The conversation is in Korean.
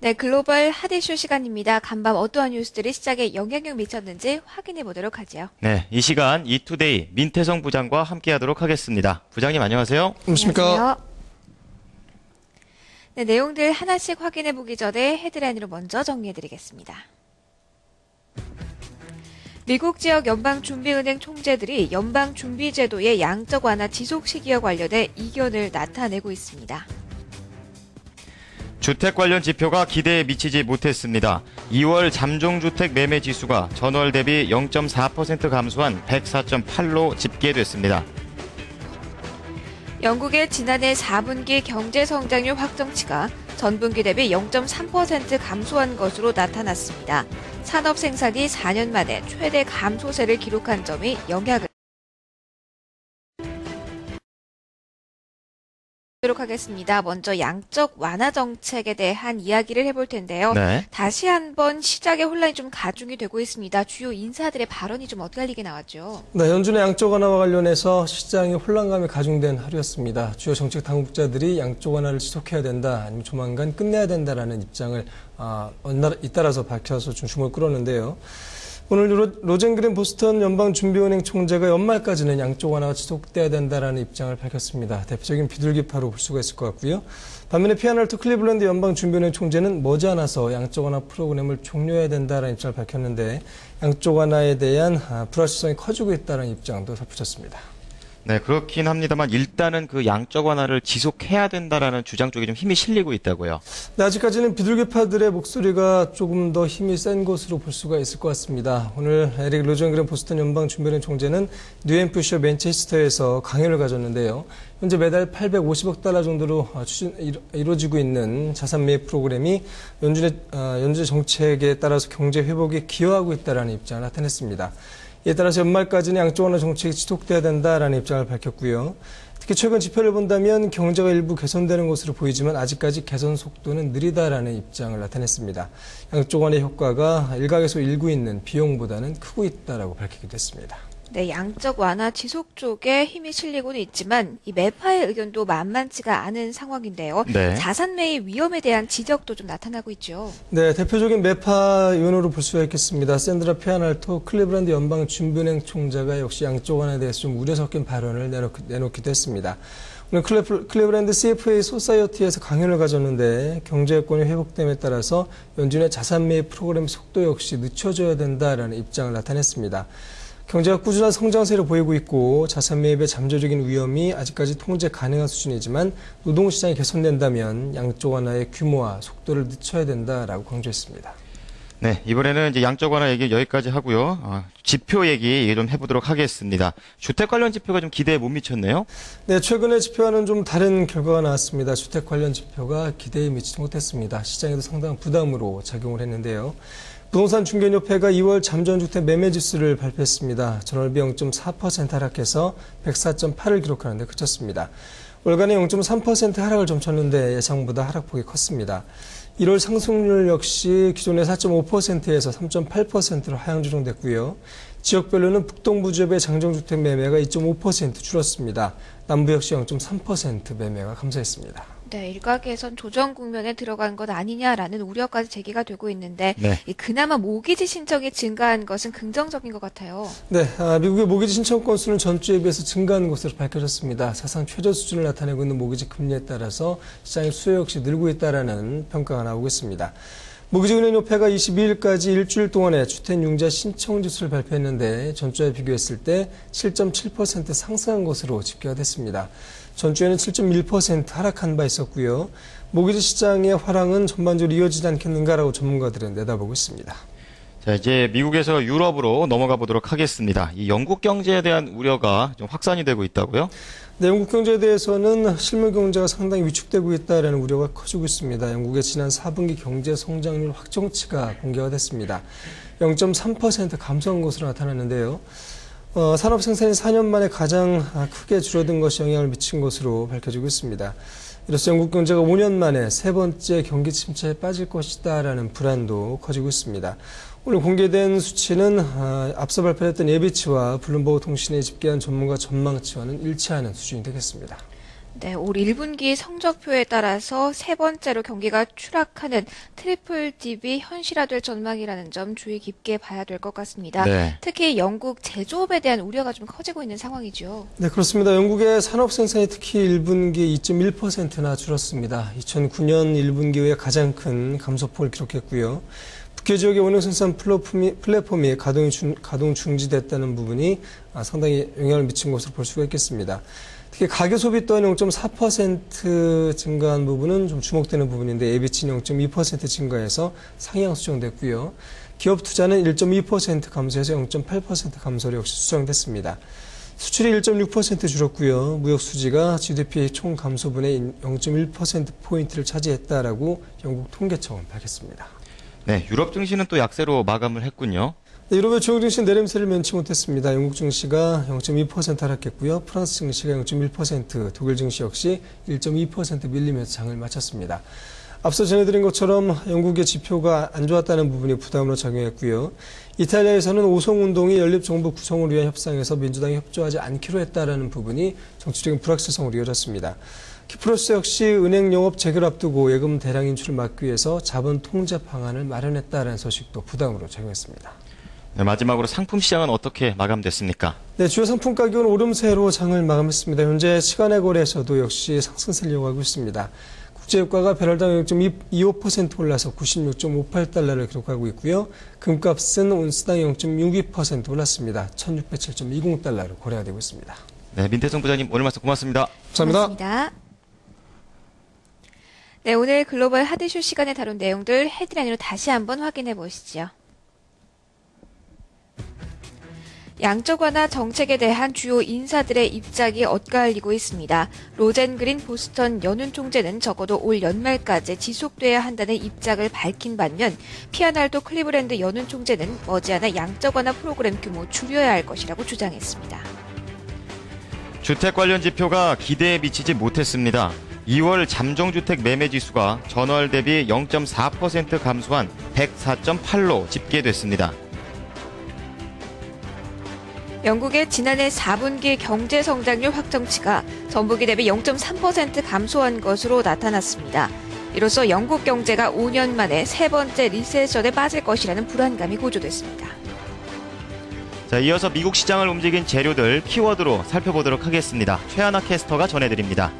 네, 글로벌 핫 이슈 시간입니다. 간밤 어떠한 뉴스들이 시장에 영향을 미쳤는지 확인해 보도록 하죠. 네, 이 시간 이투데이 민태성 부장과 함께하도록 하겠습니다. 부장님 안녕하세요. 안녕하십니까? 네, 내용들 하나씩 확인해 보기 전에 헤드라인으로 먼저 정리해 드리겠습니다. 미국 지역 연방준비은행 총재들이 연방준비제도의 양적 완화 지속 시기와 관련해 이견을 나타내고 있습니다. 주택 관련 지표가 기대에 미치지 못했습니다. 2월 잠정주택 매매 지수가 전월 대비 0.4% 감소한 104.8로 집계됐습니다. 영국의 지난해 4분기 경제 성장률 확정치가 전분기 대비 0.3% 감소한 것으로 나타났습니다. 산업 생산이 4년 만에 최대 감소세를 기록한 점이 영향을 보도록 하겠습니다. 먼저 양적 완화 정책에 대한 이야기를 해볼 텐데요. 네. 다시 한번 시장의 혼란이 좀 가중이 되고 있습니다. 주요 인사들의 발언이 좀 엇갈리게 나왔죠. 네, 연준의 양적 완화와 관련해서 시장의 혼란감이 가중된 하루였습니다. 주요 정책 당국자들이 양적 완화를 지속해야 된다, 아니면 조만간 끝내야 된다라는 입장을 잇따라서 밝혀서 좀 주목을 끌었는데요. 오늘 로젠그린 보스턴 연방준비은행 총재가 연말까지는 양적 완화가 지속돼야 된다라는 입장을 밝혔습니다. 대표적인 비둘기파로 볼 수가 있을 것 같고요. 반면에 피아널트 클리블랜드 연방준비은행 총재는 머지않아서 양적 완화 프로그램을 종료해야 된다라는 입장을 밝혔는데 양적 완화에 대한 불확실성이 커지고 있다는 입장도 덧붙였습니다. 네, 그렇긴 합니다만 일단은 그 양적 완화를 지속해야 된다라는 주장 쪽에 좀 힘이 실리고 있다고요. 네, 아직까지는 비둘기파들의 목소리가 조금 더 힘이 센 것으로 볼 수가 있을 것 같습니다. 오늘 에릭 로젠그린 보스턴 연방준비은행 총재는 뉴햄프셔 맨체스터에서 강연을 가졌는데요. 현재 매달 850억 달러 정도로 이루어지고 있는 자산 매입 프로그램이 연준의 정책에 따라서 경제 회복에 기여하고 있다는 입장을 나타냈습니다. 이에 따라서 연말까지는 양적 완화 정책이 지속돼야 된다라는 입장을 밝혔고요. 특히 최근 지표를 본다면 경제가 일부 개선되는 것으로 보이지만 아직까지 개선 속도는 느리다라는 입장을 나타냈습니다. 양적 완화의 효과가 일각에서 일고 있는 비용보다는 크고 있다라고 밝히기도 했습니다. 네, 양적 완화 지속 쪽에 힘이 실리고는 있지만 이 매파의 의견도 만만치가 않은 상황인데요. 네. 자산 매입 위험에 대한 지적도 좀 나타나고 있죠. 네, 대표적인 매파 의원으로 볼 수가 있겠습니다. 샌드라 피아날토 클리블랜드 연방준비은행 총재가 역시 양적 완화에 대해서 좀 우려 섞인 발언을 내놓기도 했습니다. 오늘 클리블랜드 CFA 소사이어티에서 강연을 가졌는데 경제 여건이 회복됨에 따라서 연준의 자산 매입 프로그램 속도 역시 늦춰져야 된다라는 입장을 나타냈습니다. 경제가 꾸준한 성장세를 보이고 있고 자산 매입의 잠재적인 위험이 아직까지 통제 가능한 수준이지만 노동시장이 개선된다면 양적 완화의 규모와 속도를 늦춰야 된다라고 강조했습니다. 네, 이번에는 이제 양적 완화 얘기 여기까지 하고요. 지표 얘기 좀 해보도록 하겠습니다. 주택 관련 지표가 좀 기대에 못 미쳤네요. 네, 최근의 지표와는 좀 다른 결과가 나왔습니다. 주택 관련 지표가 기대에 미치지 못했습니다. 시장에도 상당한 부담으로 작용을 했는데요. 부동산 중개협회가 2월 잠정주택 매매 지수를 발표했습니다. 전월비 0.4% 하락해서 104.8을 기록하는 데 그쳤습니다. 월간에 0.3% 하락을 점쳤는데 예상보다 하락폭이 컸습니다. 1월 상승률 역시 기존의 4.5%에서 3.8%로 하향 조정됐고요. 지역별로는 북동부 지역의 장정주택 매매가 2.5% 줄었습니다. 남부 역시 0.3% 매매가 감소했습니다. 네, 일각에선 조정 국면에 들어간 것 아니냐라는 우려까지 제기가 되고 있는데 네. 그나마 모기지 신청이 증가한 것은 긍정적인 것 같아요. 네, 미국의 모기지 신청 건수는 전주에 비해서 증가하는 것으로 밝혀졌습니다. 사상 최저 수준을 나타내고 있는 모기지 금리에 따라서 시장의 수요 역시 늘고 있다라는 평가가 나오고 있습니다. 모기지은행협회가 22일까지 일주일 동안의 주택융자 신청 지수를 발표했는데 전주에 비교했을 때 7.7% 상승한 것으로 집계가 됐습니다. 전주에는 7.1% 하락한 바 있었고요. 모기지 시장의 화랑은 전반적으로 이어지지 않겠는가라고 전문가들은 내다보고 있습니다. 자, 이제 미국에서 유럽으로 넘어가 보도록 하겠습니다. 이 영국 경제에 대한 우려가 좀 확산이 되고 있다고요? 네, 영국 경제에 대해서는 실물 경제가 상당히 위축되고 있다는 우려가 커지고 있습니다. 영국의 지난 4분기 경제 성장률 확정치가 공개가 됐습니다. 0.3% 감소한 것으로 나타났는데요. 산업 생산이 4년 만에 가장 크게 줄어든 것이 영향을 미친 것으로 밝혀지고 있습니다. 이로써 영국 경제가 5년 만에 세 번째 경기 침체에 빠질 것이다라는 불안도 커지고 있습니다. 오늘 공개된 수치는 앞서 발표했던 예비치와 블룸버그 통신이 집계한 전문가 전망치와는 일치하는 수준이 되겠습니다. 네, 올 1분기 성적표에 따라서 세 번째로 경기가 추락하는 트리플 딥이 현실화될 전망이라는 점 주의 깊게 봐야 될 것 같습니다. 네. 특히 영국 제조업에 대한 우려가 좀 커지고 있는 상황이죠. 네, 그렇습니다. 영국의 산업 생산이 특히 1분기 2.1%나 줄었습니다. 2009년 1분기 후에 가장 큰 감소폭을 기록했고요. 북해 지역의 원형 생산 플랫폼이 가동 중지됐다는 부분이 상당히 영향을 미친 것으로 볼 수가 있겠습니다. 특히 가계 소비 또한 0.4% 증가한 부분은 좀 주목되는 부분인데 예비치는 0.2% 증가해서 상향 수정됐고요. 기업 투자는 1.2% 감소해서 0.8% 감소로 역시 수정됐습니다. 수출이 1.6% 줄었고요. 무역 수지가 GDP 총 감소분의 0.1%포인트를 차지했다라고 영국 통계청은 밝혔습니다. 네, 유럽 증시는 또 약세로 마감을 했군요. 네, 유럽의 주요 증시 내림세를 면치 못했습니다. 영국 증시가 0.2% 하락했고요. 프랑스 증시가 0.1%, 독일 증시 역시 1.2% 밀리면서 장을 마쳤습니다. 앞서 전해드린 것처럼 영국의 지표가 안 좋았다는 부분이 부담으로 작용했고요. 이탈리아에서는 오송운동이 연립정부 구성을 위한 협상에서 민주당이 협조하지 않기로 했다는 부분이 정치적인 불확실성으로 이어졌습니다. 키프로스 역시 은행 영업 재개를 앞두고 예금 대량 인출을 막기 위해서 자본 통제 방안을 마련했다는 소식도 부담으로 작용했습니다. 네, 마지막으로 상품 시장은 어떻게 마감됐습니까? 네, 주요 상품 가격은 오름세로 장을 마감했습니다. 현재 시간의 거래에서도 역시 상승세를 이어가고 있습니다. 국제유가가 배럴당 0.25% 올라서 96.58달러를 기록하고 있고요. 금값은 온스당 0.62% 올랐습니다. 1607.20달러로 거래가 되고 있습니다. 네, 민태성 부장님 오늘 말씀 고맙습니다. 감사합니다. 고맙습니다. 네, 오늘 글로벌 하드쇼 시간에 다룬 내용들 헤드라인으로 다시 한번 확인해 보시죠. 양적 완화 정책에 대한 주요 인사들의 입장이 엇갈리고 있습니다. 로젠그린 보스턴 연은 총재는 적어도 올 연말까지 지속돼야 한다는 입장을 밝힌 반면 피아날도 클리브랜드 연은 총재는 머지않아 양적 완화 프로그램 규모 줄여야 할 것이라고 주장했습니다. 주택 관련 지표가 기대에 미치지 못했습니다. 2월 잠정주택 매매 지수가 전월 대비 0.4% 감소한 104.8로 집계됐습니다. 영국의 지난해 4분기 경제 성장률 확정치가 전분기 대비 0.3% 감소한 것으로 나타났습니다. 이로써 영국 경제가 5년 만에 세 번째 리세션에 빠질 것이라는 불안감이 고조됐습니다. 자, 이어서 미국 시장을 움직인 재료들 키워드로 살펴보도록 하겠습니다. 최하나 캐스터가 전해드립니다.